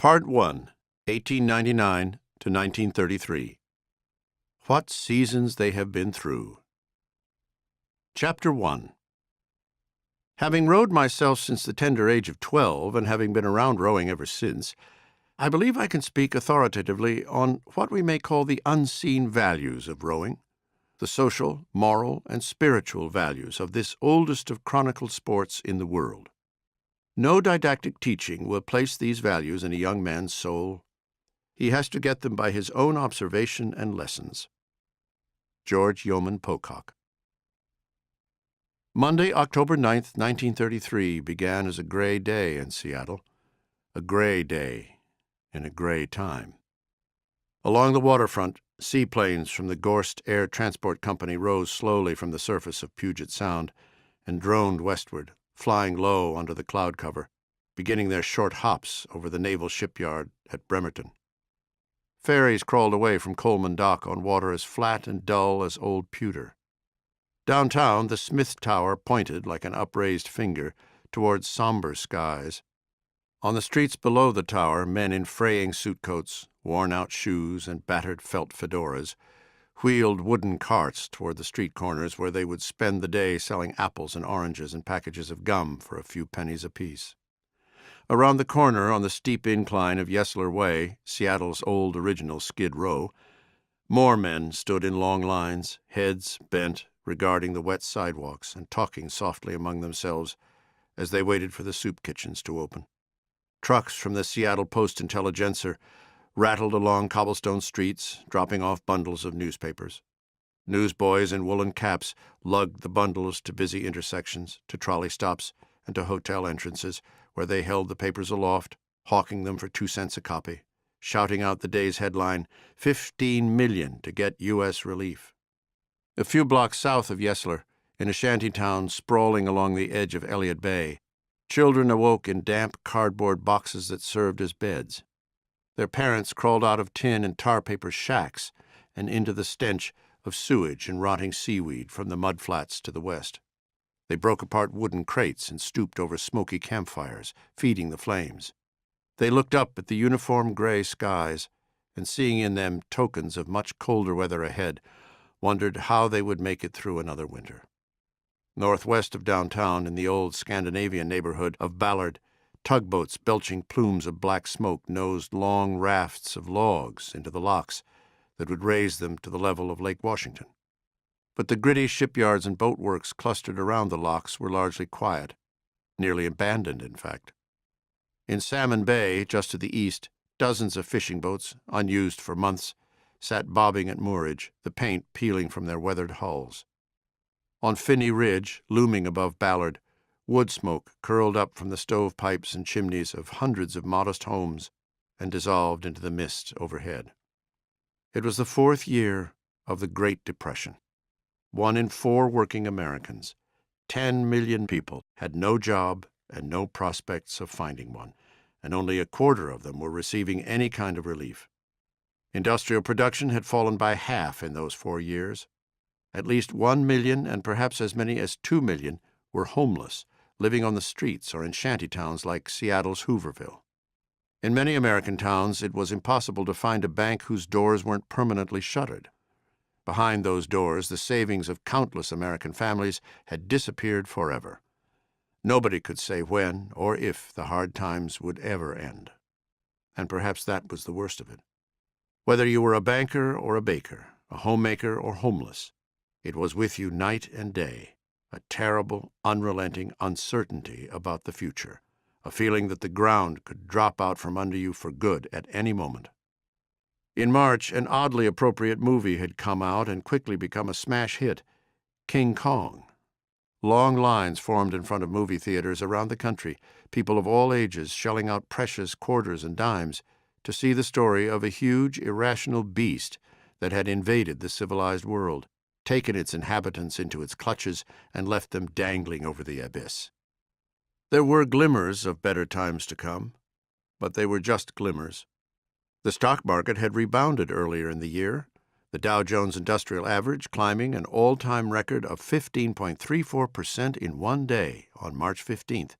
Part 1, 1899 to 1933. What seasons they have been through. Chapter 1. Having rowed myself since the tender age of 12, and having been around rowing ever since, I believe I can speak authoritatively on what we may call the unseen values of rowing, the social, moral, and spiritual values of this oldest of chronicled sports in the world. No didactic teaching will place these values in a young man's soul. He has to get them by his own observation and lessons. George Yeoman Pocock. Monday, October 9th, 1933, began as a gray day in Seattle. A gray day in a gray time. Along the waterfront, seaplanes from the Gorst Air Transport Company rose slowly from the surface of Puget Sound and droned westward, flying low under the cloud cover, beginning their short hops over the naval shipyard at Bremerton. Ferries crawled away from Coleman Dock on water as flat and dull as old pewter. Downtown, the Smith Tower pointed like an upraised finger towards somber skies. On the streets below the tower, men in fraying suitcoats, worn-out shoes, and battered felt fedoras wheeled wooden carts toward the street corners where they would spend the day selling apples and oranges and packages of gum for a few pennies apiece. Around the corner on the steep incline of Yesler Way, Seattle's old original Skid Row, more men stood in long lines, heads bent, regarding the wet sidewalks and talking softly among themselves as they waited for the soup kitchens to open. Trucks from the Seattle Post-Intelligencer rattled along cobblestone streets, dropping off bundles of newspapers. Newsboys in woolen caps lugged the bundles to busy intersections, to trolley stops, and to hotel entrances, where they held the papers aloft, hawking them for 2 cents a copy, shouting out the day's headline, "$15 million to get U.S. relief." A few blocks south of Yesler, in a shantytown sprawling along the edge of Elliott Bay, children awoke in damp cardboard boxes that served as beds. Their parents crawled out of tin and tar paper shacks and into the stench of sewage and rotting seaweed from the mud flats to the west. They broke apart wooden crates and stooped over smoky campfires, feeding the flames. They looked up at the uniform gray skies, and seeing in them tokens of much colder weather ahead, wondered how they would make it through another winter. Northwest of downtown, in the old Scandinavian neighborhood of Ballard, tugboats belching plumes of black smoke nosed long rafts of logs into the locks that would raise them to the level of Lake Washington. But the gritty shipyards and boatworks clustered around the locks were largely quiet, nearly abandoned, in fact. In Salmon Bay, just to the east, dozens of fishing boats, unused for months, sat bobbing at moorage, the paint peeling from their weathered hulls. On Finney Ridge, looming above Ballard, wood smoke curled up from the stovepipes and chimneys of hundreds of modest homes and dissolved into the mist overhead. It was the 4th year of the Great Depression. 1 in 4 working Americans, 10 million people, had no job and no prospects of finding one, and only a quarter of them were receiving any kind of relief. Industrial production had fallen by half in those 4 years. At least 1 million and perhaps as many as 2 million were homeless, living on the streets or in shantytowns like Seattle's Hooverville. In many American towns, it was impossible to find a bank whose doors weren't permanently shuttered. Behind those doors, the savings of countless American families had disappeared forever. Nobody could say when or if the hard times would ever end. And perhaps that was the worst of it. Whether you were a banker or a baker, a homemaker or homeless, it was with you night and day, a terrible, unrelenting uncertainty about the future, a feeling that the ground could drop out from under you for good at any moment. In March, an oddly appropriate movie had come out and quickly become a smash hit, King Kong. Long lines formed in front of movie theaters around the country, people of all ages shelling out precious quarters and dimes to see the story of a huge, irrational beast that had invaded the civilized world, taken its inhabitants into its clutches, and left them dangling over the abyss. There were glimmers of better times to come, but they were just glimmers. The stock market had rebounded earlier in the year, the Dow Jones Industrial Average climbing an all-time record of 15.34% in one day on March 15th,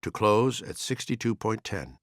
to close at 62.10.